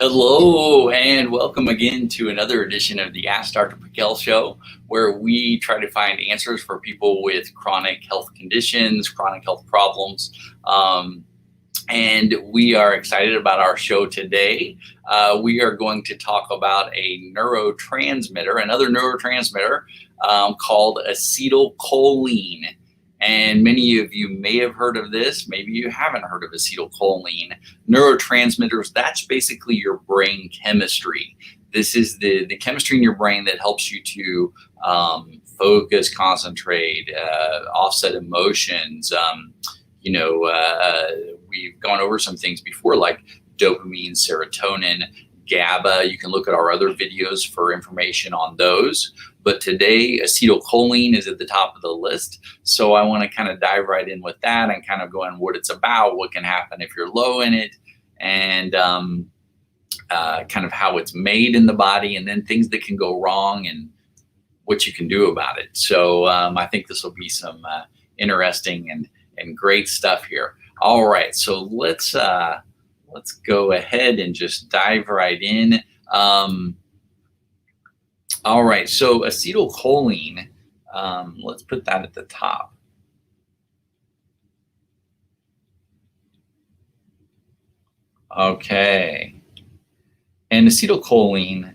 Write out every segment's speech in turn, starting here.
Hello and welcome again to another edition of the Ask Dr. Pickel show, where we try to find answers for people with chronic health conditions, chronic health problems. And we are excited about our show today. We are going to talk about a neurotransmitter, another neurotransmitter called acetylcholine. And many of you may have heard of this. Maybe you haven't heard of acetylcholine. Neurotransmitters, that's basically your brain chemistry. This is the chemistry in your brain that helps you to focus, concentrate, offset emotions. We've gone over some things before like dopamine, serotonin, GABA. You can look at our other videos for information on those. But today, acetylcholine is at the top of the list. So I want to kind of dive right in with that and kind of go on what it's about, what can happen if you're low in it, and kind of how it's made in the body, and then things that can go wrong and what you can do about it. So I think this will be some interesting and great stuff here. All right, so let's go ahead and just dive right in. All right, so acetylcholine, let's put that at the top. Okay, and acetylcholine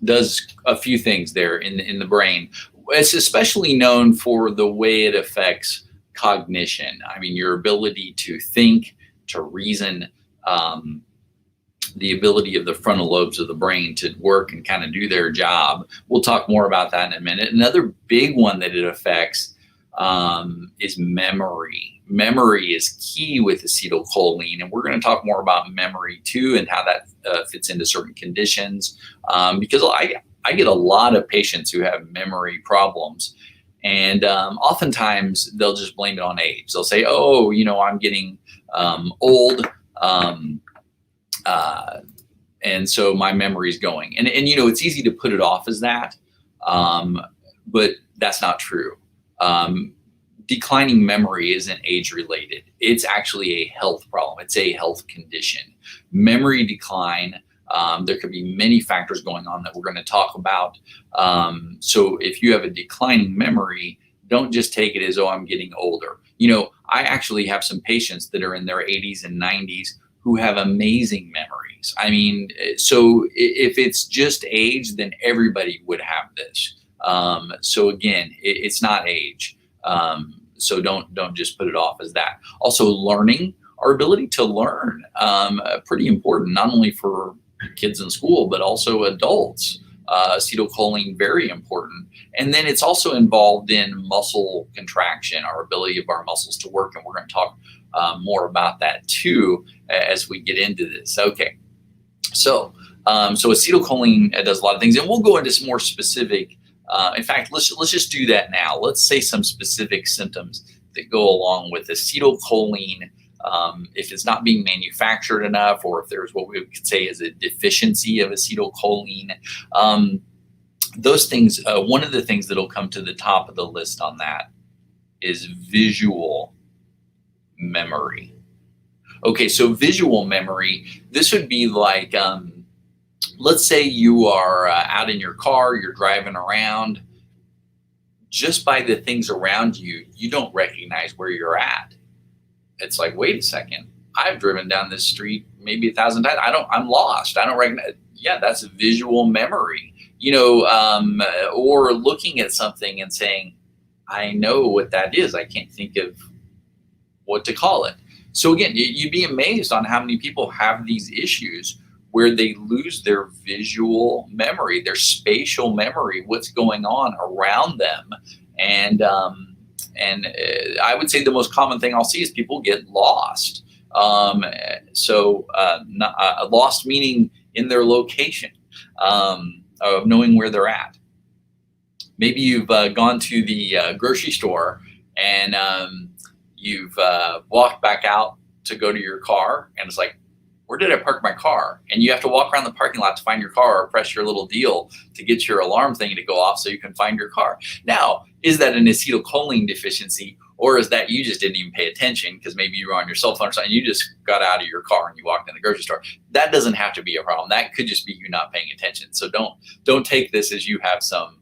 does a few things there in the brain. It's especially known for the way it affects cognition. I mean, your ability to think, to reason, the ability of the frontal lobes of the brain to work and kind of do their job. We'll talk more about that in a minute. Another big one that it affects is memory. Memory is key with acetylcholine, and we're going to talk more about memory too and how that fits into certain conditions, because I get a lot of patients who have memory problems, and oftentimes they'll just blame it on age. They'll say, oh, I'm getting old, and so my memory's going. And it's easy to put it off as that, but that's not true. Declining memory isn't age-related. It's actually a health problem. It's a health condition. Memory decline, there could be many factors going on that we're going to talk about. So if you have a declining memory, don't just take it as, oh, I'm getting older. I actually have some patients that are in their 80s and 90s who have amazing memories. I mean, so if it's just age, then everybody would have this. So again, it's not age. So don't just put it off as that. Also, learning, our ability to learn, pretty important, not only for kids in school, but also adults. Acetylcholine, very important. And then it's also involved in muscle contraction, our ability of our muscles to work. And we're going to talk more about that too as we get into this. Okay, so acetylcholine does a lot of things, and we'll go into some more specific. In fact, let's just do that now. Let's say some specific symptoms that go along with acetylcholine. If it's not being manufactured enough, or if there's what we could say is a deficiency of acetylcholine, those things. One of the things that'll come to the top of the list on that is visual memory. Okay, so visual memory, this would be like, let's say you are out in your car, you're driving around. Just by the things around you, you don't recognize where you're at. It's like, wait a second, I've driven down this street maybe 1,000 times. I'm lost. I don't recognize. Yeah, that's visual memory. Or looking at something and saying, I know what that is. I can't think of what to call it. So again, you'd be amazed on how many people have these issues where they lose their visual memory, their spatial memory, what's going on around them. And I would say the most common thing I'll see is people get lost. Lost meaning in their location, of knowing where they're at. Maybe you've gone to the grocery store and you've walked back out to go to your car, and it's like, where did I park my car? And you have to walk around the parking lot to find your car, or press your little deal to get your alarm thing to go off so you can find your car. Now, is that an acetylcholine deficiency, Or is that you just didn't even pay attention because maybe you were on your cell phone or something, you just got out of your car and you walked in the grocery store. That doesn't have to be a problem. That could just be you not paying attention. So don't take this as you have some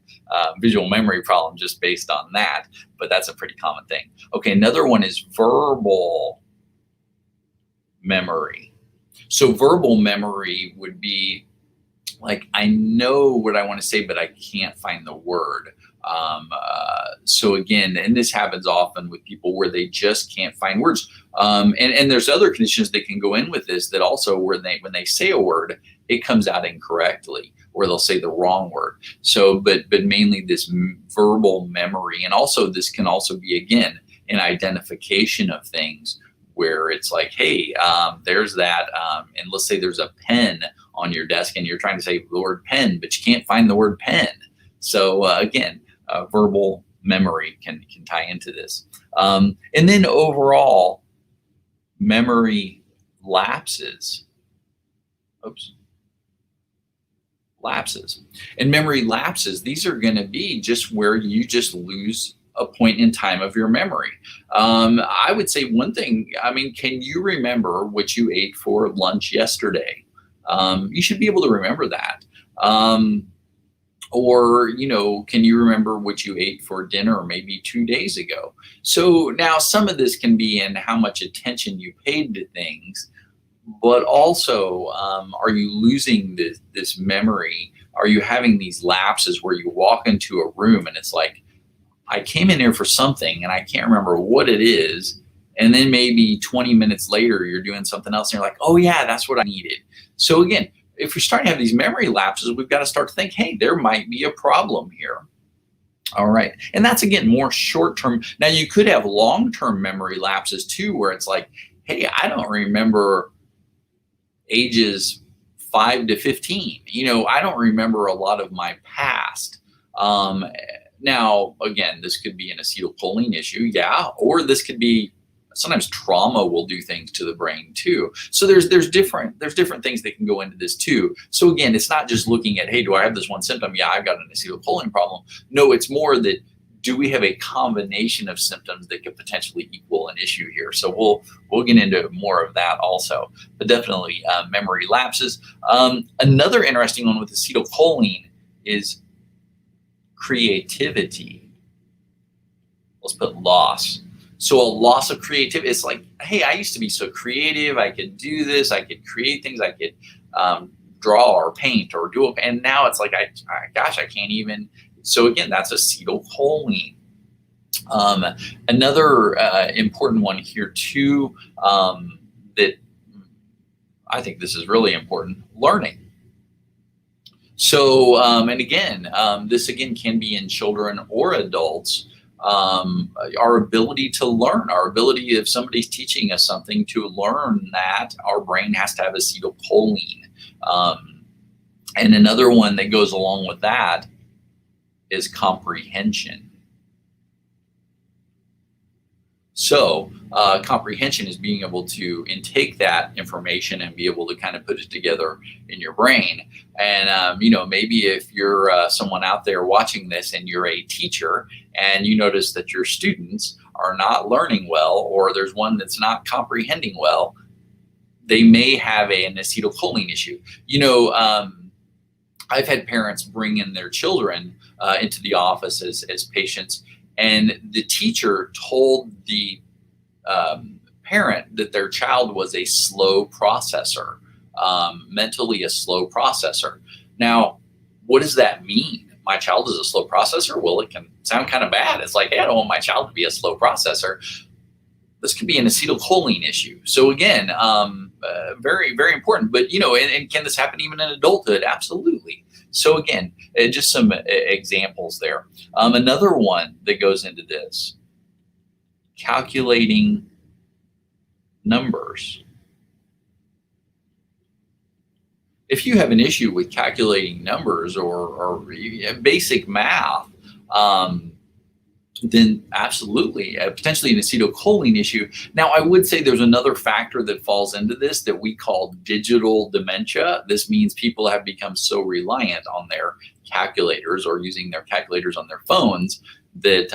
visual memory problem just based on that, but that's a pretty common thing. Okay, another one is verbal memory. So verbal memory would be like, I know what I want to say, but I can't find the word. So again, and this happens often with people where they just can't find words. And there's other conditions that can go in with this that also when they say a word, it comes out incorrectly, or they'll say the wrong word. So, but mainly this verbal memory, and also this can also be, again, an identification of things where it's like, hey, there's that, and let's say there's a pen on your desk and you're trying to say the word pen, but you can't find the word pen. So again, verbal memory can tie into this. And then overall, memory lapses. Lapses. And memory lapses, these are going to be just where you just lose a point in time of your memory. I would say one thing, I mean, can you remember what you ate for lunch yesterday? You should be able to remember that. Or, you know, can you remember what you ate for dinner maybe 2 days ago? So now some of this can be in how much attention you paid to things, but also, are you losing this memory? Are you having these lapses where you walk into a room and it's like, I came in here for something and I can't remember what it is. And then maybe 20 minutes later, you're doing something else and you're like, oh yeah, that's what I needed. So again, if you're starting to have these memory lapses, we've got to start to think, hey, there might be a problem here. All right. And that's, again, more short-term. Now, you could have long-term memory lapses too, where it's like, hey, I don't remember ages 5 to 15. You know, I don't remember a lot of my past. Now, again, this could be an acetylcholine issue, yeah, or this could be, sometimes trauma will do things to the brain too. So there's different things that can go into this too. So again, it's not just looking at, hey, do I have this one symptom? Yeah, I've got an acetylcholine problem. No, it's more that, do we have a combination of symptoms that could potentially equal an issue here? So we'll get into more of that also, but definitely memory lapses. Another interesting one with acetylcholine is creativity. Let's put loss. So a loss of creativity, it's like, hey, I used to be so creative. I could do this. I could create things. I could draw or paint or do it. And now it's like, gosh, I can't even. So again, that's acetylcholine. Another important one here too, that I think this is really important, learning. So, and again, this again can be in children or adults. Our ability to learn, our ability, if somebody's teaching us something, to learn that, our brain has to have acetylcholine. And another one that goes along with that is comprehension. So comprehension is being able to intake that information and be able to kind of put it together in your brain. And, you know, maybe if you're someone out there watching this and you're a teacher and you notice that your students are not learning well, or there's one that's not comprehending well, they may have an acetylcholine issue. You know, I've had parents bring in their children into the office as patients, and the teacher told the parent that their child was a slow processor, mentally a slow processor. Now, what does that mean? My child is a slow processor? Well, it can sound kind of bad. It's like, hey, I don't want my child to be a slow processor. This could be an acetylcholine issue. So again, very, very important. But, you know, and can this happen even in adulthood? Absolutely. So again, just some examples there. Another one that goes into this, calculating numbers. If you have an issue with calculating numbers or basic math, then absolutely, potentially an acetylcholine issue. Now, I would say there's another factor that falls into this that we call digital dementia. This means people have become so reliant on their calculators or using their calculators on their phones that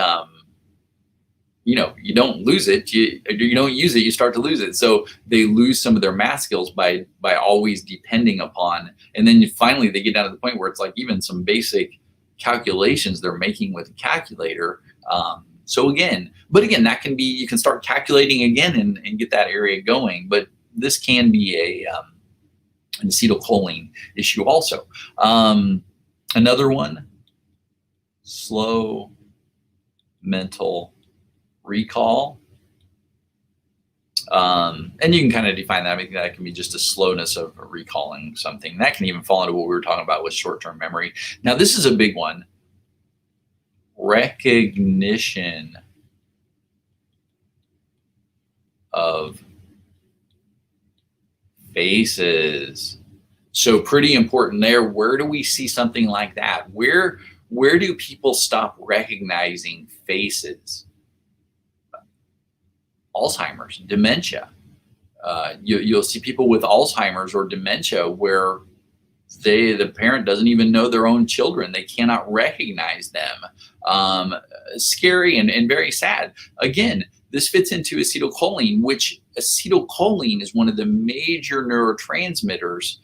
you don't lose it, you don't use it, you start to lose it. So they lose some of their math skills by always depending upon, and then finally they get down to the point where it's like even some basic calculations they're making with a calculator. So again, that can be, you can start calculating again and get that area going, but this can be an acetylcholine issue also. Another one, slow mental recall. And you can kind of define that. I mean, that can be just a slowness of recalling something. That can even fall into what we were talking about with short-term memory. Now, this is a big one. Recognition of faces. So pretty important there. Where do we see something like that? Where do people stop recognizing faces? Alzheimer's, dementia. You'll see people with Alzheimer's or dementia where the parent doesn't even know their own children. They cannot recognize them. Scary and very sad. Again, this fits into acetylcholine, which acetylcholine is one of the major neurotransmitters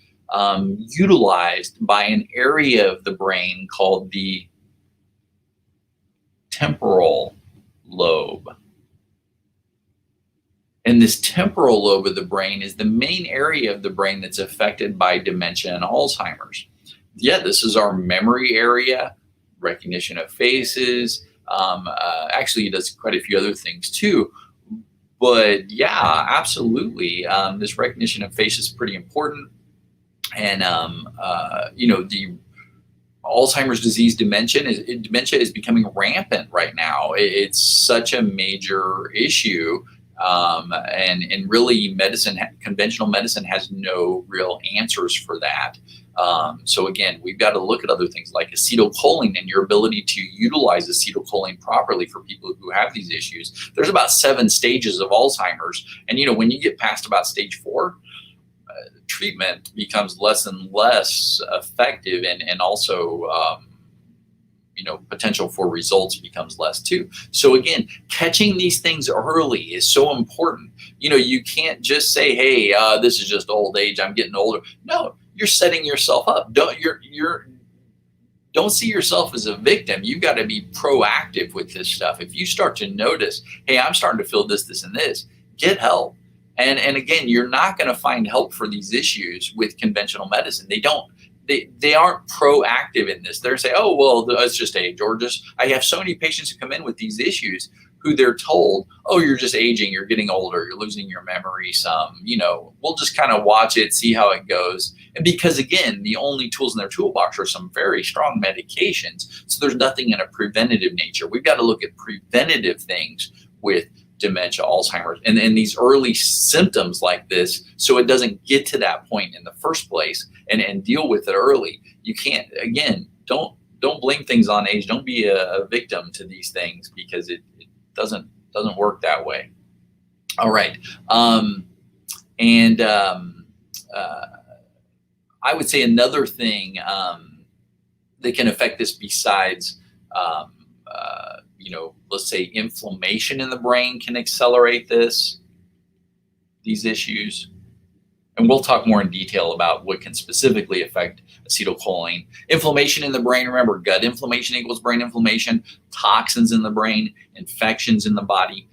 utilized by an area of the brain called the temporal lobe. And this temporal lobe of the brain is the main area of the brain that's affected by dementia and Alzheimer's. Yeah, this is our memory area, recognition of faces. Actually, it does quite a few other things too. But yeah, absolutely. This recognition of face is pretty important. And, the Alzheimer's disease dementia is becoming rampant right now. It's such a major issue. And really conventional medicine has no real answers for that. So again, we've got to look at other things like acetylcholine and your ability to utilize acetylcholine properly for people who have these issues. There's about 7 stages of Alzheimer's. And, when you get past about stage 4, treatment becomes less and less effective, and also, potential for results becomes less too. So again, catching these things early is so important. You can't just say, hey, this is just old age, I'm getting older. No, you're setting yourself up. Don't see yourself as a victim. You've got to be proactive with this stuff. If you start to notice, hey, I'm starting to feel this, and this, get help. And again, you're not going to find help for these issues with conventional medicine. They aren't proactive in this. They're saying, oh, well, it's just age, or I have so many patients who come in with these issues who they're told, oh, you're just aging, you're getting older, you're losing your memory some, we'll just kind of watch it, see how it goes. And because again, the only tools in their toolbox are some very strong medications. So there's nothing in a preventative nature. We've got to look at preventative things with dementia, Alzheimer's, and these early symptoms like this, so it doesn't get to that point in the first place, and deal with it early. You can't, again, don't blame things on age. Don't be a victim to these things, because it doesn't work that way. All right. I would say another thing that can affect this besides let's say inflammation in the brain can accelerate these issues. And we'll talk more in detail about what can specifically affect acetylcholine. Inflammation in the brain, remember, gut inflammation equals brain inflammation, toxins in the brain, infections in the body,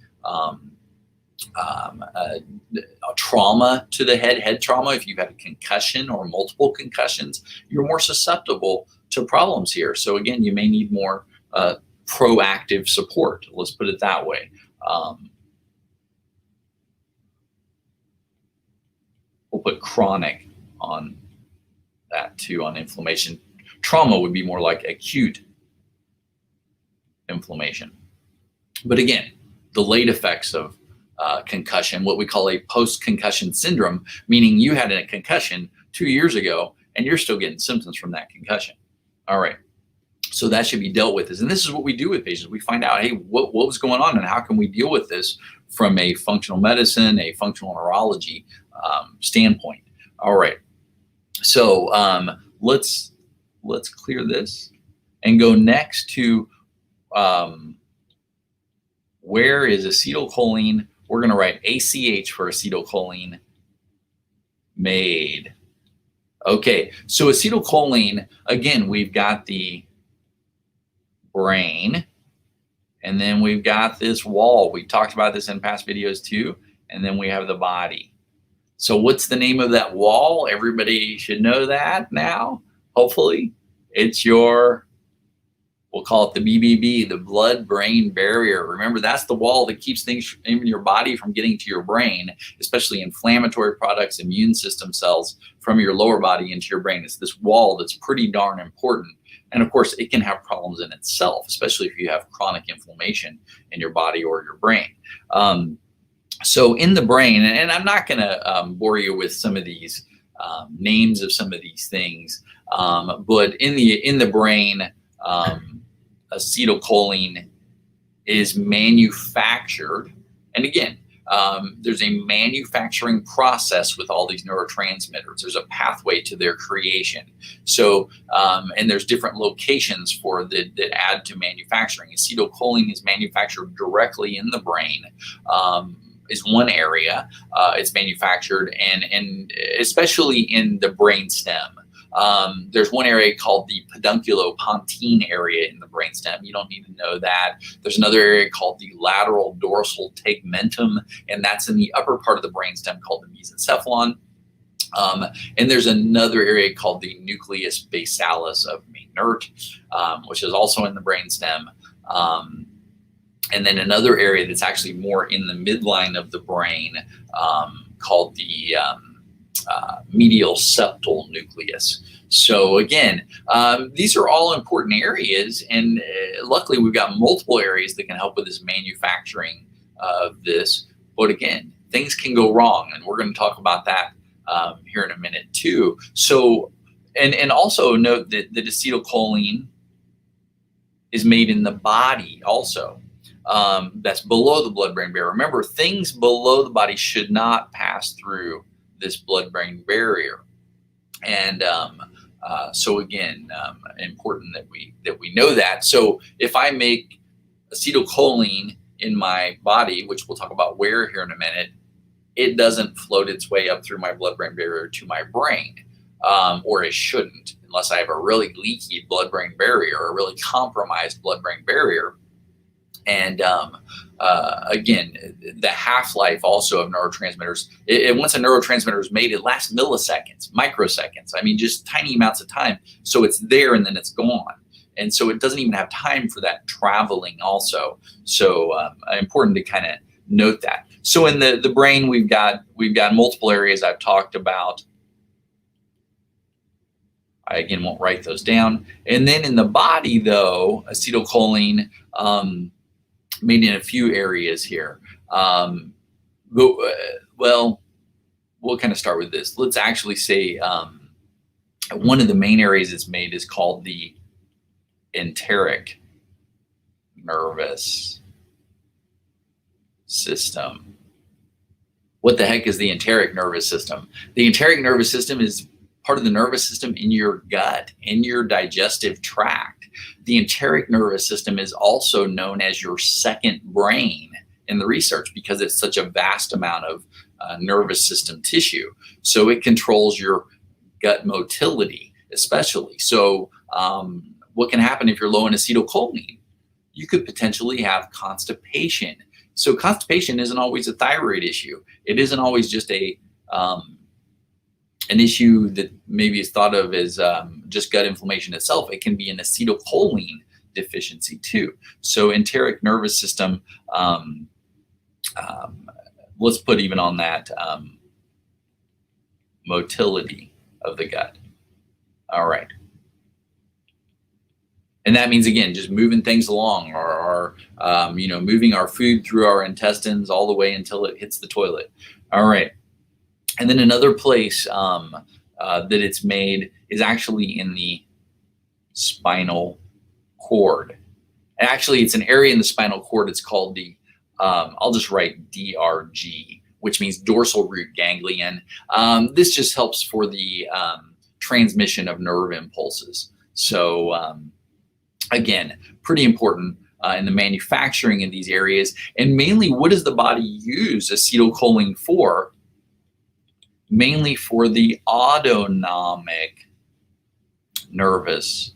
trauma to the head trauma. If you've had a concussion or multiple concussions, you're more susceptible to problems here. So again, you may need more proactive support. Let's put it that way. We'll put chronic on that too, on inflammation. Trauma would be more like acute inflammation. But again, the late effects of concussion, what we call a post-concussion syndrome, meaning you had a concussion 2 years ago and you're still getting symptoms from that concussion. All right. So that should be dealt with. And this is what we do with patients. We find out, hey, what was going on and how can we deal with this from a functional medicine, a functional neurology standpoint. All right. So let's clear this and go next to Where is acetylcholine? We're going to write ACH for acetylcholine made. Okay, so acetylcholine, again, we've got the brain, and then we've got this wall. We talked about this in past videos too, and then we have the body. So what's the name of that wall? Everybody should know that now, hopefully. It's your, we'll call it the BBB, the blood-brain barrier. Remember, that's the wall that keeps things in your body from getting to your brain, especially inflammatory products, immune system cells from your lower body into your brain. It's this wall that's pretty darn important. And of course, it can have problems in itself, especially if you have chronic inflammation in your body or your brain. So in the brain, and I'm not going to bore you with some of these names of some of these things, but in the brain, acetylcholine is manufactured. And again, there's a manufacturing process with all these neurotransmitters. There's a pathway to their creation. So, and there's different locations for that add to manufacturing. Acetylcholine is manufactured directly in the brain. Is one area it's manufactured, and especially in the brain stem. There's one area called the pedunculopontine area in the brainstem. You don't need to know that. There's another area called the lateral dorsal tegmentum, and that's in the upper part of the brainstem called the mesencephalon. And there's another area called the nucleus basalis of Meynert, which is also in the brainstem. And then another area that's actually more in the midline of the brain called the medial septal nucleus. So again, these are all important areas, and luckily we've got multiple areas that can help with this manufacturing of this. But again, things can go wrong, and we're going to talk about that here in a minute too. So, and also note that the acetylcholine is made in the body also. That's below the blood-brain barrier. Remember, things below the body should not pass through this blood-brain barrier. And so again, important that we know that. So if I make acetylcholine in my body, which we'll talk about where here in a minute, it doesn't float its way up through my blood-brain barrier to my brain, or it shouldn't, unless I have a really leaky blood-brain barrier, or a really compromised blood-brain barrier. And again, the half-life also of neurotransmitters, once a neurotransmitter is made, it lasts milliseconds, microseconds. I mean, just tiny amounts of time. So it's there and then it's gone. And so it doesn't even have time for that traveling also. So important to kind of note that. So in the brain, we've got multiple areas I've talked about. I, again, won't write those down. And then in the body, though, acetylcholine, made in a few areas here. Well, we'll kind of start with this. Let's actually say one of the main areas it's made is called the enteric nervous system. What the heck is the enteric nervous system? The enteric nervous system is part of the nervous system in your gut, in your digestive tract. The enteric nervous system is also known as your second brain in the research because it's such a vast amount of nervous system tissue. So it controls your gut motility, especially. So what can happen if you're low in acetylcholine? You could potentially have constipation. So constipation isn't always a thyroid issue. It isn't always just an issue that maybe is thought of as just gut inflammation itself. It can be an acetylcholine deficiency too. So enteric nervous system, let's put even on that motility of the gut. All right. And that means, again, just moving things along, or moving our food through our intestines all the way until it hits the toilet. All right. And then another place that it's made is actually in the spinal cord. And actually, it's an area in the spinal cord. It's called the, I'll just write DRG, which means dorsal root ganglion. This just helps for the transmission of nerve impulses. So again, pretty important in the manufacturing in these areas. And mainly, what does the body use acetylcholine for? Mainly for the autonomic nervous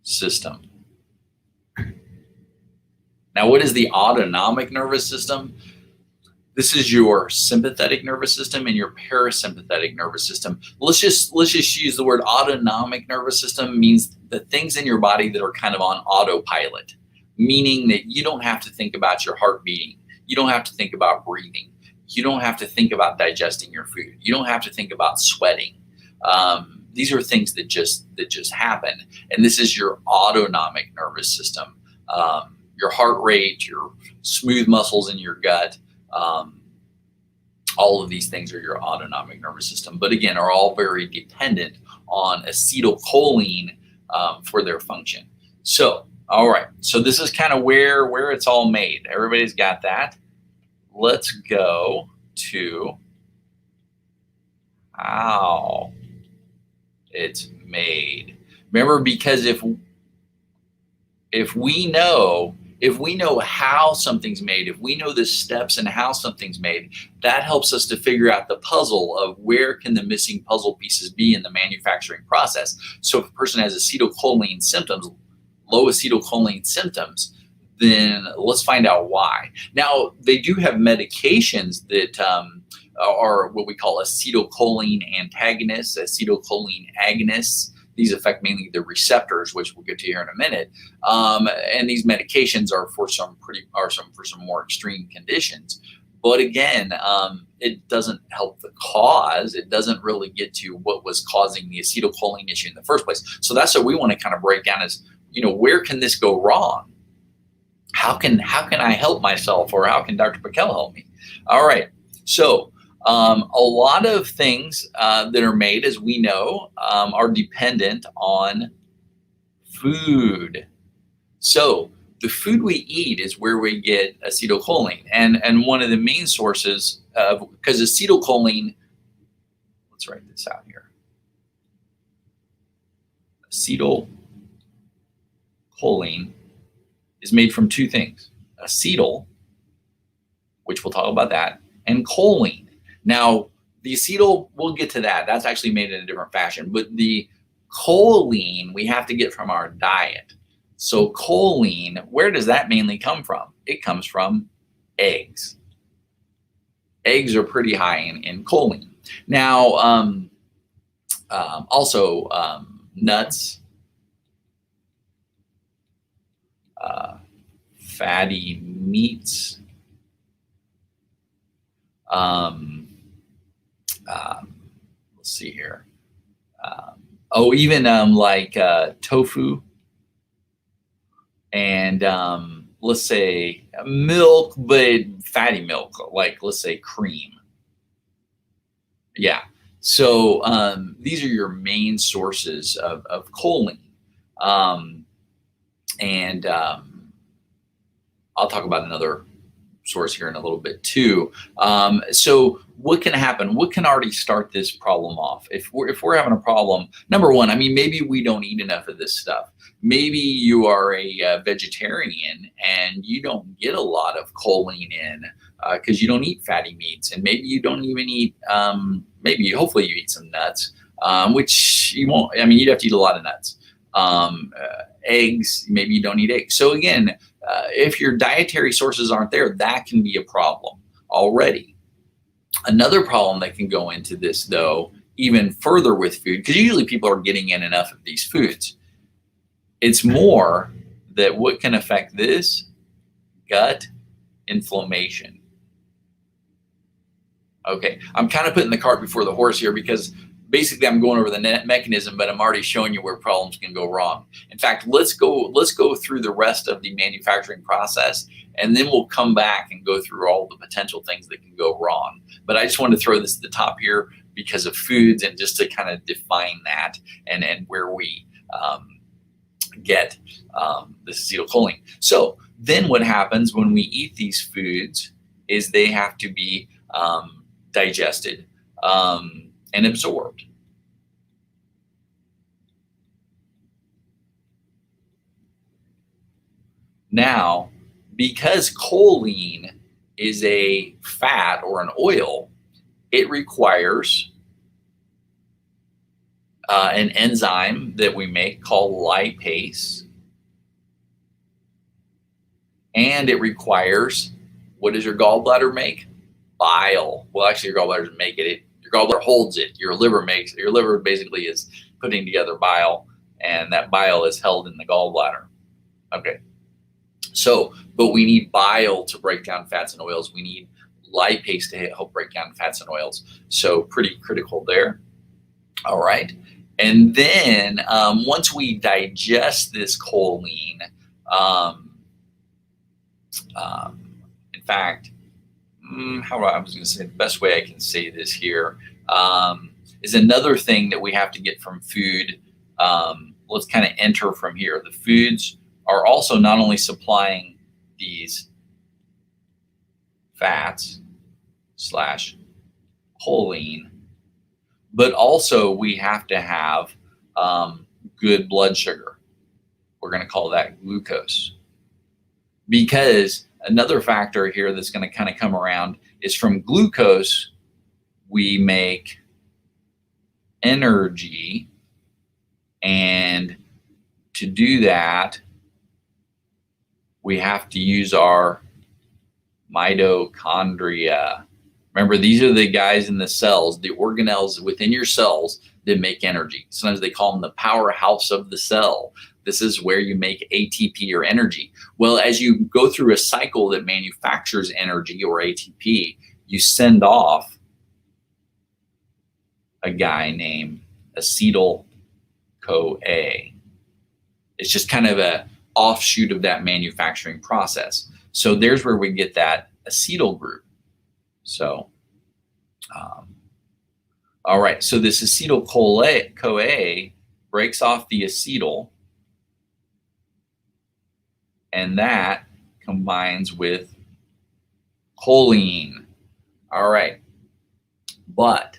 system. Now, what is the autonomic nervous system? This is your sympathetic nervous system and your parasympathetic nervous system. Let's just use the word autonomic nervous system. Means the things in your body that are kind of on autopilot, meaning that you don't have to think about your heart beating. You don't have to think about breathing. You don't have to think about digesting your food. You don't have to think about sweating. These are things that just happen, and this is your autonomic nervous system. Your heart rate, your smooth muscles in your gut. All of these things are your autonomic nervous system, but again, are all very dependent on acetylcholine for their function. So, all right, so this is kind of where it's all made. Everybody's got that. Let's go to how it's made. Remember, because if we know how something's made, if we know the steps and how something's made, that helps us to figure out the puzzle of where can the missing puzzle pieces be in the manufacturing process. So if a person has acetylcholine symptoms, low acetylcholine symptoms, then let's find out why. Now, they do have medications that are what we call acetylcholine antagonists, acetylcholine agonists. These affect mainly the receptors, which we'll get to here in a minute. And these medications are for some more extreme conditions. But again, it doesn't help the cause. It doesn't really get to what was causing the acetylcholine issue in the first place. So that's what we want to kind of break down is, where can this go wrong? How can I help myself, or how can Dr. Pickel help me? All right. So a lot of things that are made, as we know, are dependent on food. So the food we eat is where we get acetylcholine. And one of the main sources of, because acetylcholine, let's write this out here. Acetylcholine is made from two things: acetyl, which we'll talk about that, and choline. Now, the acetyl, we'll get to that. That's actually made in a different fashion. But the choline we have to get from our diet. So choline, where does that mainly come from? It comes from eggs. Eggs are pretty high in choline. Now, also nuts, fatty meats, let's see here. Even like tofu and let's say milk, but fatty milk, like let's say cream. Yeah. So these are your main sources of choline. And I'll talk about another source here in a little bit too. So what can happen? What can already start this problem off? If we're having a problem, number one, maybe we don't eat enough of this stuff. Maybe you are a vegetarian and you don't get a lot of choline in because you don't eat fatty meats, and maybe you don't even eat. Hopefully you eat some nuts, which you won't. You'd have to eat a lot of nuts. Eggs, maybe you don't eat eggs. So again, if your dietary sources aren't there, that can be a problem already. Another problem that can go into this, though, even further with food, because usually people are getting in enough of these foods. It's more that what can affect this? Gut inflammation. Okay, I'm kind of putting the cart before the horse here because basically I'm going over the mechanism, but I'm already showing you where problems can go wrong. In fact, let's go through the rest of the manufacturing process, and then we'll come back and go through all the potential things that can go wrong. But I just wanted to throw this at the top here because of foods, and just to kind of define that and where we get this acetylcholine. So then what happens when we eat these foods is they have to be digested and absorbed. Now, because choline is a fat or an oil, it requires an enzyme that we make called lipase. And it requires, what does your gallbladder make? Bile. Well, actually, your gallbladder doesn't make it. Your gallbladder holds it. Your liver makes it. Your liver basically is putting together bile, and that bile is held in the gallbladder. Okay. So, but we need bile to break down fats and oils. We need lipase to help break down fats and oils. So, pretty critical there. All right. And then once we digest this choline, in fact, I was going to say the best way I can say this here is another thing that we have to get from food. Let's kind of enter from here. The foods are also not only supplying these fats / choline, but also we have to have good blood sugar. We're going to call that glucose. Because another factor here that's going to kind of come around is from glucose, we make energy. And to do that, we have to use our mitochondria. Remember, these are the guys in the cells, the organelles within your cells that make energy. Sometimes they call them the powerhouse of the cell. This is where you make ATP or energy. Well, as you go through a cycle that manufactures energy or ATP, you send off a guy named acetyl-CoA. It's just kind of a offshoot of that manufacturing process. So there's where we get that acetyl group. So, all right, so this acetyl-CoA breaks off the acetyl, and that combines with choline. All right, but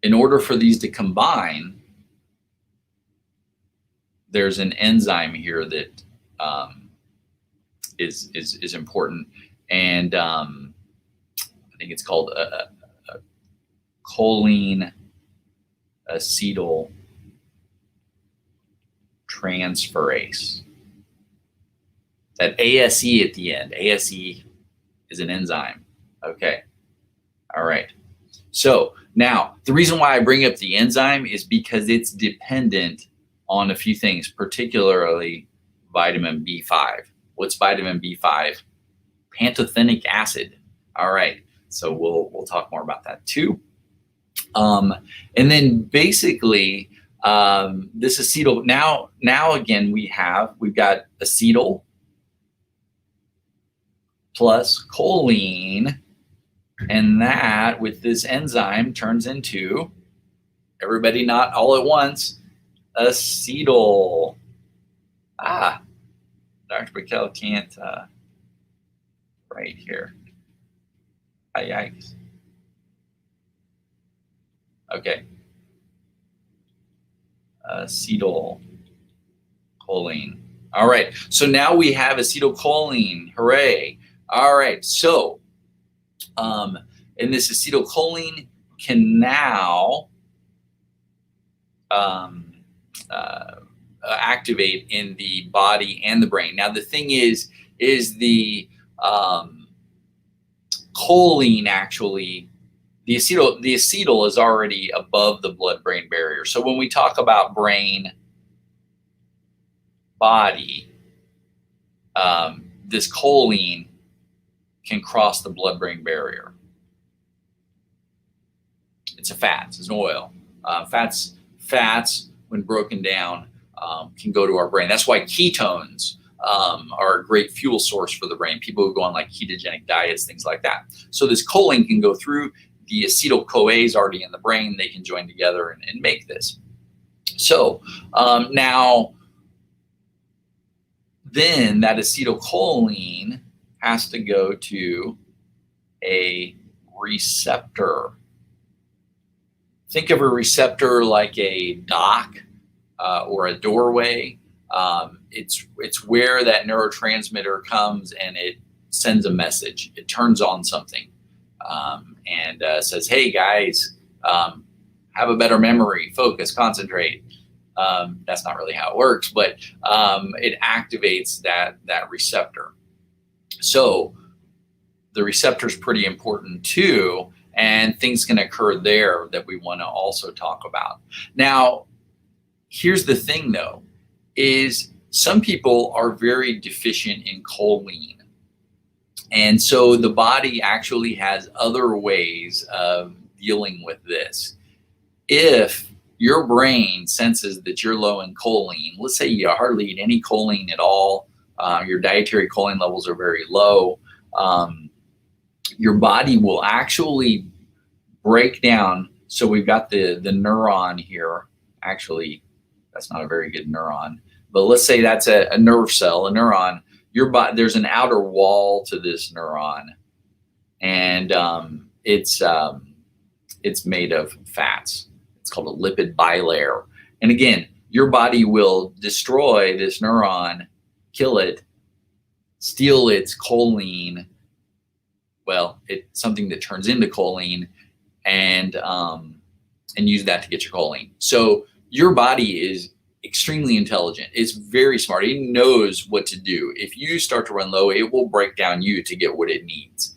in order for these to combine, there's an enzyme here that is important, and I think it's called a choline acetyl transferase. That ASE at the end. ASE is an enzyme. Okay. All right. So now the reason why I bring up the enzyme is because it's dependent on a few things, particularly vitamin B5. What's vitamin B5? Pantothenic acid. All right. So we'll talk more about that too. And then basically this acetyl, now again, we've got acetyl plus choline, and that with this enzyme turns into, everybody not all at once, acetyl. Dr. Pickel can't right here. Yikes. Okay. Acetylcholine. All right. So now we have acetylcholine. Hooray. All right. So, and this acetylcholine can now activate in the body and the brain. Now, the thing is the choline actually, the acetyl is already above the blood-brain barrier. So when we talk about brain, body, this choline can cross the blood-brain barrier. It's a fat, it's an oil. Fats, when broken down, can go to our brain. That's why ketones are a great fuel source for the brain. People who go on like ketogenic diets, things like that. So this choline can go through. The acetyl-CoA is already in the brain. They can join together and make this. So now, then that acetylcholine has to go to a receptor. Think of a receptor like a dock or a doorway. It's where that neurotransmitter comes and it sends a message. It turns on something and says, "Hey guys, have a better memory, focus, concentrate." That's not really how it works, but it activates that receptor. So the receptor is pretty important too, and things can occur there that we want to also talk about. Now, here's the thing though, is some people are very deficient in choline. And so the body actually has other ways of dealing with this. If your brain senses that you're low in choline, let's say you hardly eat any choline at all, your dietary choline levels are very low, your body will actually break down. So we've got the neuron here. Actually, that's not a very good neuron, but let's say that's a nerve cell, a neuron. Your body, there's an outer wall to this neuron, and it's made of fats. It's called a lipid bilayer. And again, your body will destroy this neuron, kill it, steal its choline. Well, it's something that turns into choline, and use that to get your choline. So your body is extremely intelligent. It's very smart. It knows what to do. If you start to run low, it will break down you to get what it needs.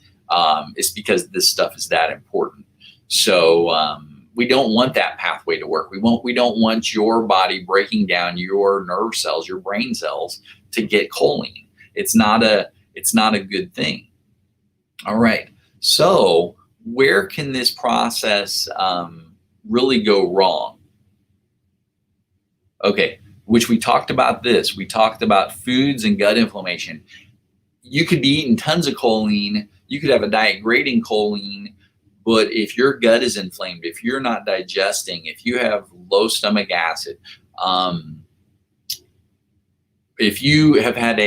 It's because this stuff is that important. So we don't want that pathway to work. We don't want your body breaking down your nerve cells, your brain cells, to get choline. It's not a good thing. All right. So where can this process really go wrong? Okay, which we talked about this. We talked about foods and gut inflammation. You could be eating tons of choline. You could have a diet great in choline, but if your gut is inflamed, if you're not digesting, if you have low stomach acid, if you have had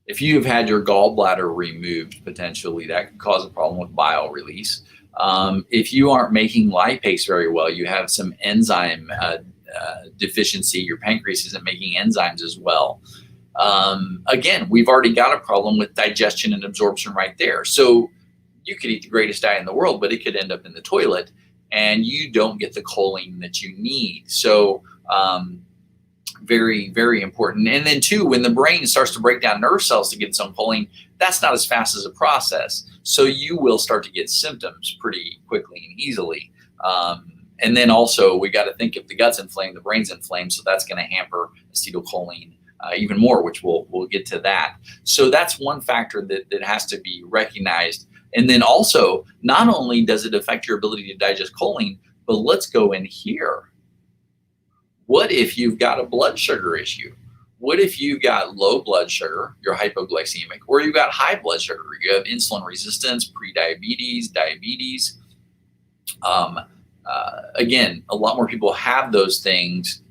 if you've had your gallbladder removed, potentially that could cause a problem with bile release. If you aren't making lipase very well, you have some enzyme deficiency, your pancreas isn't making enzymes as well. Again, we've already got a problem with digestion and absorption right there. So you could eat the greatest diet in the world, but it could end up in the toilet and you don't get the choline that you need. So very, very important. And then two, when the brain starts to break down nerve cells to get some choline, that's not as fast as a process. So you will start to get symptoms pretty quickly and easily. And then also we got to think if the gut's inflamed, the brain's inflamed, so that's going to hamper acetylcholine even more, which we'll get to that. So that's one factor that has to be recognized. And then also, not only does it affect your ability to digest choline, but let's go in here. What if you've got a blood sugar issue? What if you've got low blood sugar, you're hypoglycemic, or you've got high blood sugar, you have insulin resistance, prediabetes, diabetes? Again, a lot more people have those things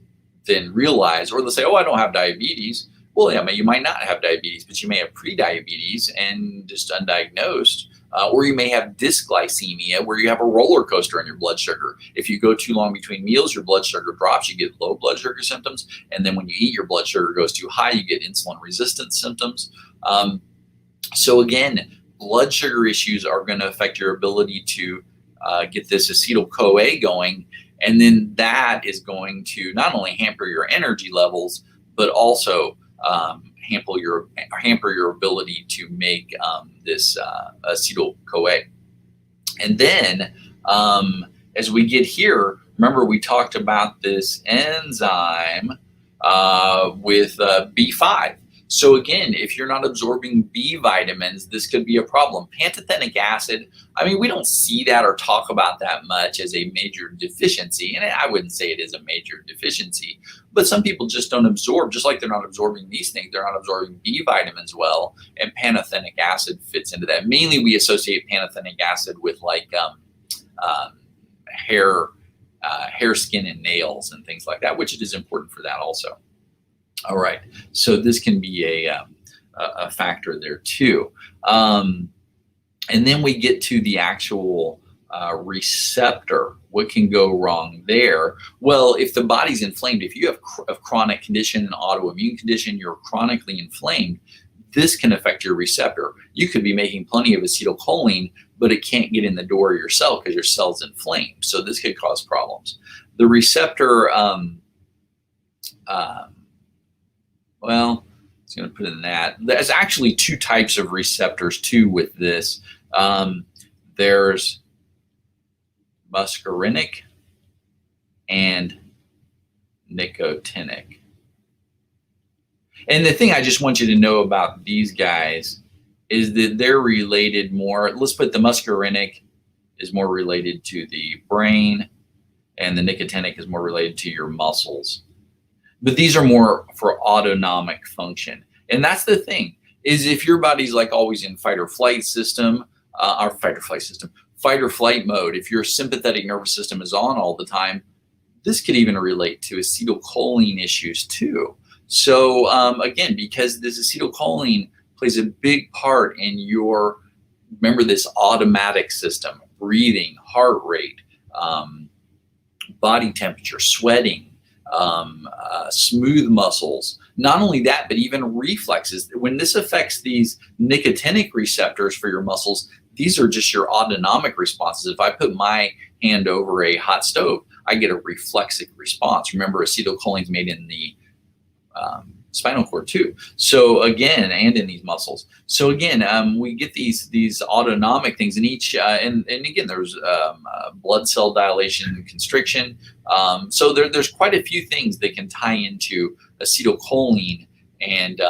than realize, or they'll say, oh, I don't have diabetes. Well, yeah, you might not have diabetes, but you may have prediabetes and just undiagnosed. Or you may have dysglycemia, where you have a roller coaster in your blood sugar. If you go too long between meals, your blood sugar drops, you get low blood sugar symptoms. And then when you eat, your blood sugar goes too high, you get insulin resistance symptoms. So again, blood sugar issues are going to affect your ability to get this acetyl-CoA going. And then that is going to not only hamper your energy levels, but also hamper your ability to make this acetyl-CoA. And then as we get here, remember we talked about this enzyme with B5. So again, if you're not absorbing B vitamins, this could be a problem. Pantothenic acid, I mean, we don't see that or talk about that much as a major deficiency. And I wouldn't say it is a major deficiency, but some people just don't absorb, just like they're not absorbing these things, they're not absorbing B vitamins well, and pantothenic acid fits into that. Mainly we associate pantothenic acid with like hair, skin, and nails and things like that, which it is important for that also. All right, so this can be a factor there too. And then we get to the actual receptor. What can go wrong there? Well, if the body's inflamed, if you have a chronic condition, an autoimmune condition, you're chronically inflamed, this can affect your receptor. You could be making plenty of acetylcholine, but it can't get in the door of your cell because your cell's inflamed. So this could cause problems. The receptor, well, it's going to put in that. There's actually two types of receptors too with this. There's muscarinic and nicotinic. And the thing I just want you to know about these guys is that they're related more. Let's put the muscarinic is more related to the brain, and the nicotinic is more related to your muscles. But these are more for autonomic function. And that's the thing, is if your body's like always in fight or flight mode, if your sympathetic nervous system is on all the time, this could even relate to acetylcholine issues too. So again, because this acetylcholine plays a big part in your, remember this automatic system, breathing, heart rate, body temperature, sweating, smooth muscles. Not only that, but even reflexes. When this affects these nicotinic receptors for your muscles, these are just your autonomic responses. If I put my hand over a hot stove, I get a reflexive response. Remember, acetylcholine is made in the spinal cord too. So again, and in these muscles. So again, we get these autonomic things in each, and again, there's blood cell dilation and constriction. So there's quite a few things that can tie into acetylcholine and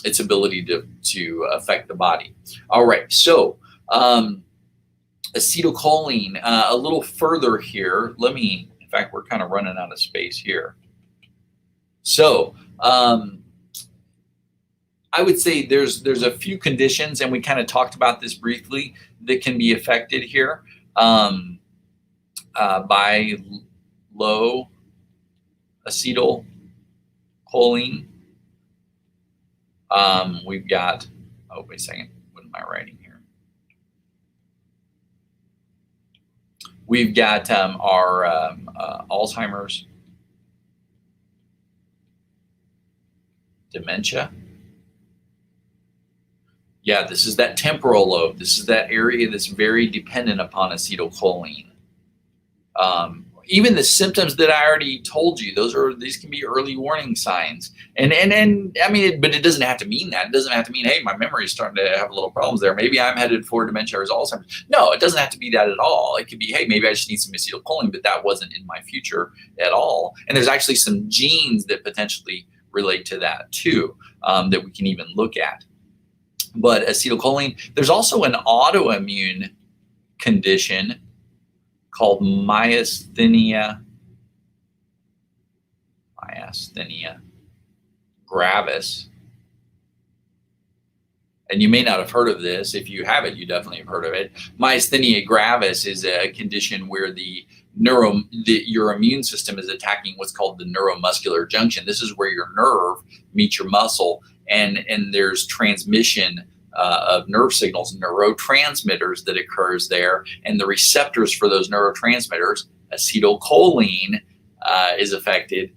its ability to affect the body. All right, so acetylcholine, a little further here. In fact, we're kind of running out of space here. So I would say there's a few conditions, and we kind of talked about this briefly, that can be affected here by low acetylcholine. We've got, oh, wait a second, what am I writing here? We've got our Alzheimer's, dementia. Yeah, this is that temporal lobe. This is that area that's very dependent upon acetylcholine. Even the symptoms that I already told you, these can be early warning signs. And I mean, but it doesn't have to mean that. It doesn't have to mean, hey, my memory is starting to have little problems there. Maybe I'm headed for dementia or Alzheimer's. No, it doesn't have to be that at all. It could be, hey, maybe I just need some acetylcholine, but that wasn't in my future at all. And there's actually some genes that potentially relate to that too, that we can even look at. But acetylcholine, there's also an autoimmune condition called myasthenia gravis. And you may not have heard of this. If you haven't, you definitely have heard of it. Myasthenia gravis is a condition where your immune system is attacking what's called the neuromuscular junction. This is where your nerve meets your muscle, and there's transmission of nerve signals, neurotransmitters that occurs there, and the receptors for those neurotransmitters, acetylcholine, is affected.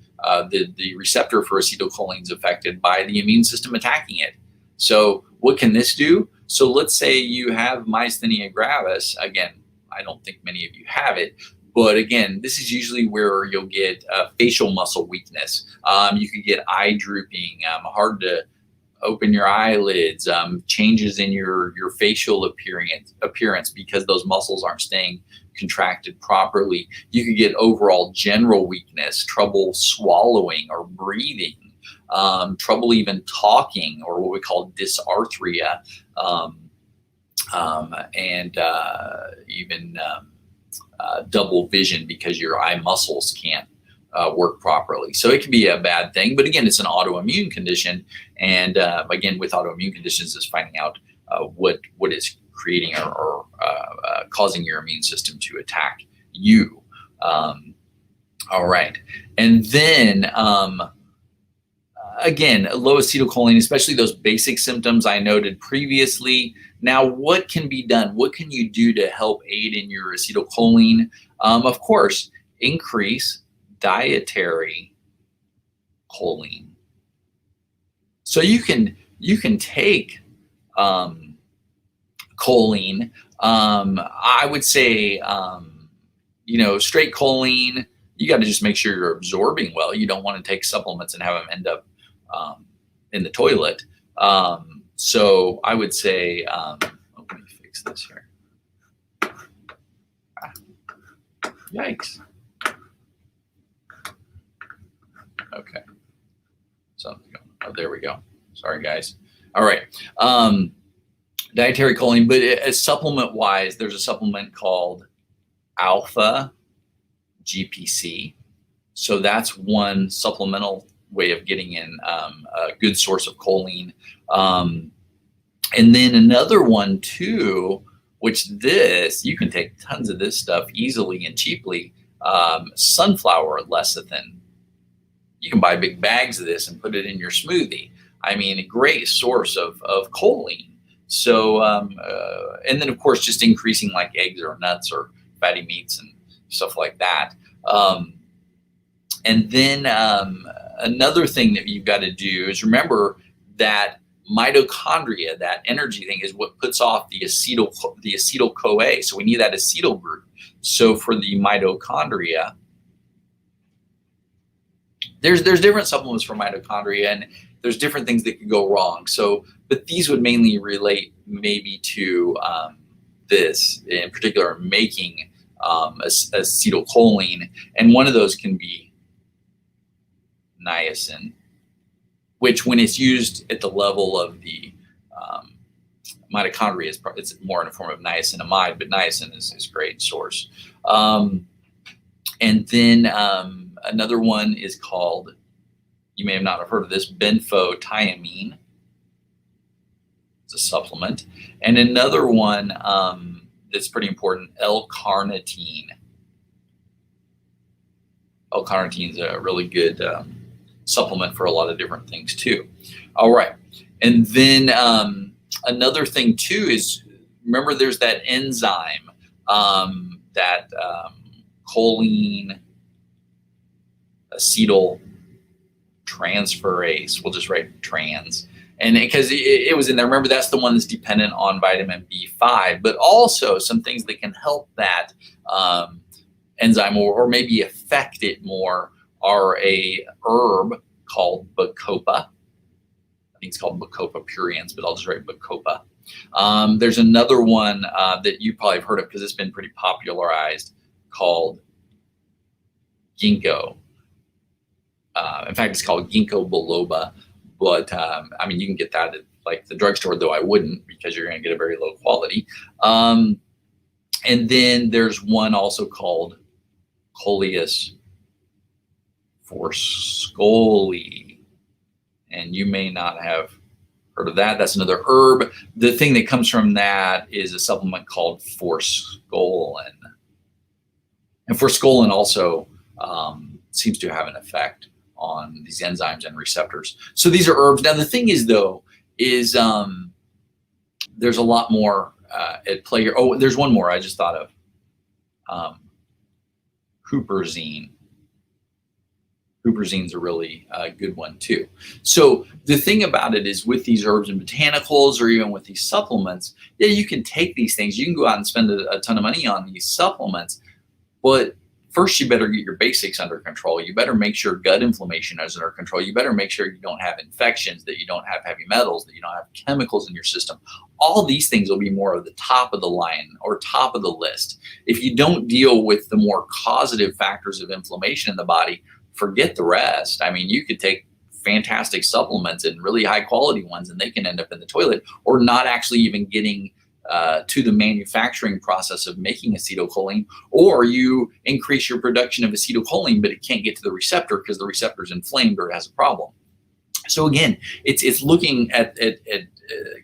The receptor for acetylcholine is affected by the immune system attacking it. So what can this do? So let's say you have myasthenia gravis. Again, I don't think many of you have it, but again, this is usually where you'll get facial muscle weakness. You could get eye drooping, hard to open your eyelids, changes in your facial appearance because those muscles aren't staying contracted properly. You could get overall general weakness, trouble swallowing or breathing, trouble even talking, or what we call dysarthria, and even double vision because your eye muscles can't work properly. So it can be a bad thing, but again, it's an autoimmune condition. And again, with autoimmune conditions, is finding out what is creating or causing your immune system to attack you. All right. And then again, low acetylcholine, especially those basic symptoms I noted previously. Now, what can be done? What can you do to help aid in your acetylcholine? Of course, increase dietary choline. So you can take choline. I would say, straight choline. You got to just make sure you're absorbing well. You don't want to take supplements and have them end up in the toilet. So I would say, let me fix this here. Yikes. Okay. Something's going on. Oh, there we go. Sorry, guys. All right. Dietary choline, but supplement wise, there's a supplement called Alpha GPC. So that's one supplemental way of getting in a good source of choline. And then another one too, which you can take tons of this stuff easily and cheaply, sunflower lecithin. You can buy big bags of this and put it in your smoothie. I mean, a great source of choline. So, and then of course, just increasing like eggs or nuts or fatty meats and stuff like that. And then another thing that you've got to do is remember that mitochondria, that energy thing, is what puts off the acetyl-CoA. So we need that acetyl group. So for the mitochondria, there's different supplements for mitochondria, and there's different things that could go wrong. So, but these would mainly relate maybe to this in particular, making acetylcholine, and one of those can be niacin, which when it's used at the level of the mitochondria, it's more in a form of niacinamide, but niacin is a great source. And then another one is called, you may have not have heard of this, benfotiamine. It's a supplement. And another one that's pretty important, L-carnitine. L-carnitine is a really good supplement for a lot of different things too. All right. And then another thing too is, remember there's that enzyme, that choline acetyl transferase. We'll just write trans. And because it was in there, remember that's the one that's dependent on vitamin B5, but also some things that can help that enzyme or maybe affect it more are a herb called bacopa. I think it's called Bacopa pruriens, but I'll just write bacopa. There's another one that you probably have heard of because it's been pretty popularized called ginkgo. In fact, it's called ginkgo biloba, but I mean, you can get that at like the drugstore, though I wouldn't, because you're going to get a very low quality. And then there's one also called Coleus forskolii, and you may not have heard of that. That's another herb. The thing that comes from that is a supplement called forskolin. And forskolin also seems to have an effect on these enzymes and receptors. So these are herbs. Now the thing is, though, is there's a lot more at play here. Oh, there's one more I just thought of. Huperzine. Huperzine's a really good one too. So the thing about it is, with these herbs and botanicals, or even with these supplements, yeah, you can take these things. You can go out and spend a ton of money on these supplements, but first you better get your basics under control. You better make sure gut inflammation is under control. You better make sure you don't have infections, that you don't have heavy metals, that you don't have chemicals in your system. All these things will be more of the top of the line or top of the list. If you don't deal with the more causative factors of inflammation in the body, forget the rest. I mean, you could take fantastic supplements and really high quality ones, and they can end up in the toilet, or not actually even getting to the manufacturing process of making acetylcholine, or you increase your production of acetylcholine, but it can't get to the receptor because the receptor is inflamed or has a problem. So again, it's looking at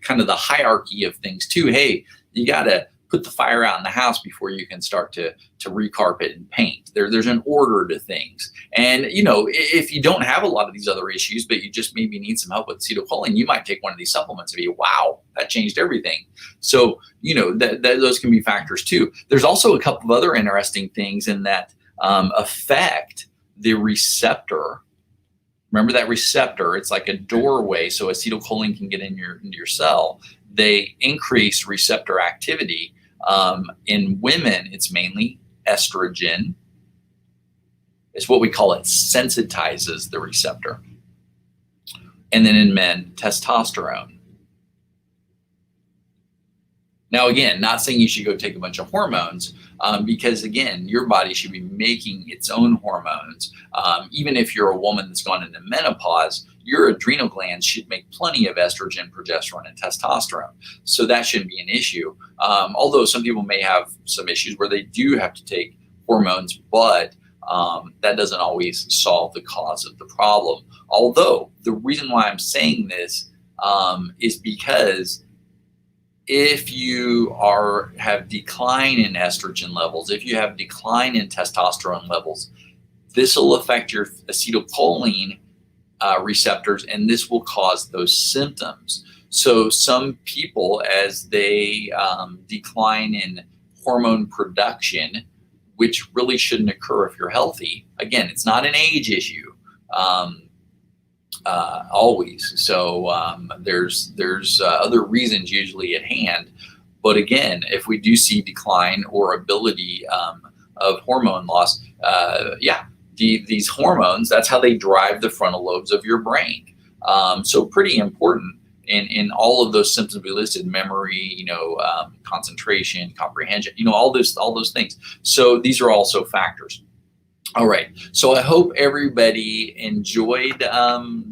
kind of the hierarchy of things too. Hey, you got to put the fire out in the house before you can start to recarpet and paint. There's an order to things. And, if you don't have a lot of these other issues, but you just maybe need some help with acetylcholine, you might take one of these supplements and be, wow, that changed everything. So, those can be factors too. There's also a couple of other interesting things in that affect the receptor. Remember that receptor, it's like a doorway, so acetylcholine can get into your cell. They increase receptor activity. In women, it's mainly estrogen. It's what we call it sensitizes the receptor. And then in men, testosterone. Now, again, not saying you should go take a bunch of hormones, because, again, your body should be making its own hormones. Even if you're a woman that's gone into menopause, your adrenal glands should make plenty of estrogen, progesterone, and testosterone. So that shouldn't be an issue. Although some people may have some issues where they do have to take hormones, but that doesn't always solve the cause of the problem. Although the reason why I'm saying this is because if you have decline in estrogen levels, if you have decline in testosterone levels, this will affect your acetylcholine receptors, and this will cause those symptoms. So some people, as they decline in hormone production, which really shouldn't occur if you're healthy. Again, it's not an age issue. Always. So there's other reasons usually at hand. But again, if we do see decline or ability of hormone loss, these hormones, that's how they drive the frontal lobes of your brain. So pretty important in all of those symptoms we listed: memory, concentration, comprehension, all those things. So these are also factors. All right, so I hope everybody enjoyed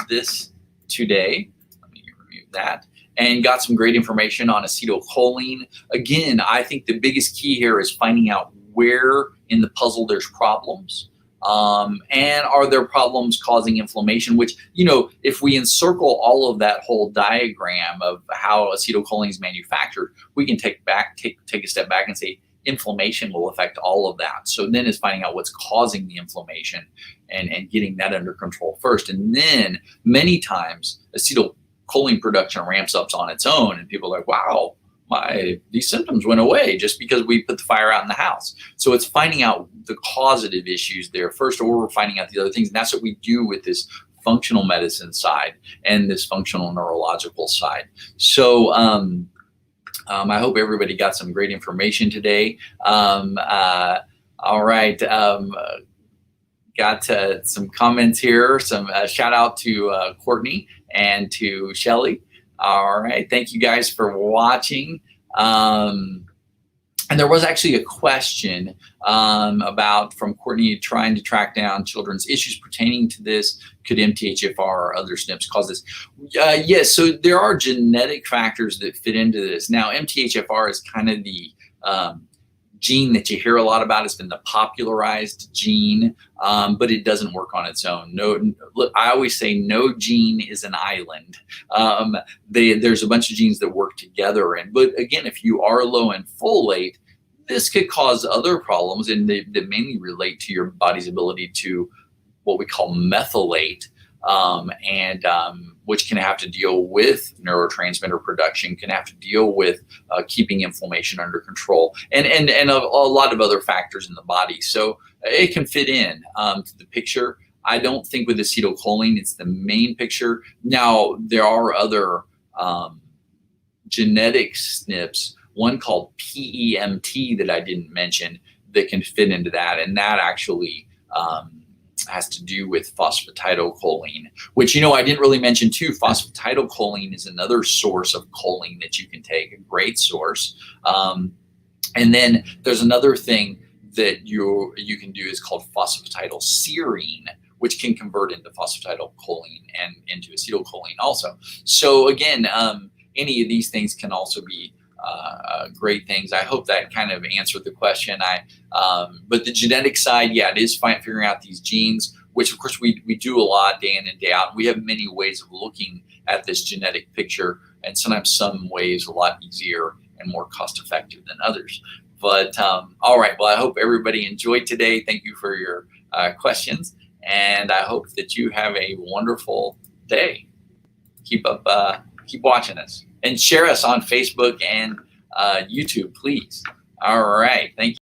this today. Let me remove that. And got some great information on acetylcholine. Again, I think the biggest key here is finding out where in the puzzle there's problems. And are there problems causing inflammation? Which, if we encircle all of that whole diagram of how acetylcholine is manufactured, we can take a step back and say, inflammation will affect all of that. So then it's finding out what's causing the inflammation and getting that under control first. And then many times acetylcholine production ramps up on its own, and people are like, wow, these symptoms went away just because we put the fire out in the house. So it's finding out the causative issues there first, or we're finding out the other things. And that's what we do with this functional medicine side and this functional neurological side. So I hope everybody got some great information today. All right. Got some comments here. Some shout out to Courtney and to Shelly. All right. Thank you guys for watching. And there was actually a question from Courtney trying to track down children's issues pertaining to this. Could MTHFR or other SNPs cause this? Yes, so there are genetic factors that fit into this. Now, MTHFR is kind of the gene that you hear a lot about. It's been the popularized gene, but it doesn't work on its own. Look, I always say no gene is an island. There's a bunch of genes that work together. But again, if you are low in folate, this could cause other problems, and they mainly relate to your body's ability to what we call methylate, which can have to deal with neurotransmitter production, can have to deal with keeping inflammation under control, and a lot of other factors in the body. So it can fit in to the picture. I don't think with acetylcholine it's the main picture. Now, there are other genetic SNPs, one called PEMT that I didn't mention, that can fit into that, and that actually has to do with phosphatidylcholine, which, I didn't really mention too. Phosphatidylcholine is another source of choline that you can take, a great source. And then there's another thing that you can do is called phosphatidylserine, which can convert into phosphatidylcholine and into acetylcholine also. So again, any of these things can also be great things. I hope that kind of answered the question. But the genetic side, it is figuring out these genes, which of course we do a lot day in and day out. We have many ways of looking at this genetic picture, and sometimes some ways a lot easier and more cost effective than others. But all right, well, I hope everybody enjoyed today. Thank you for your questions, and I hope that you have a wonderful day. Keep watching us and share us on Facebook and YouTube, please. All right, thank you.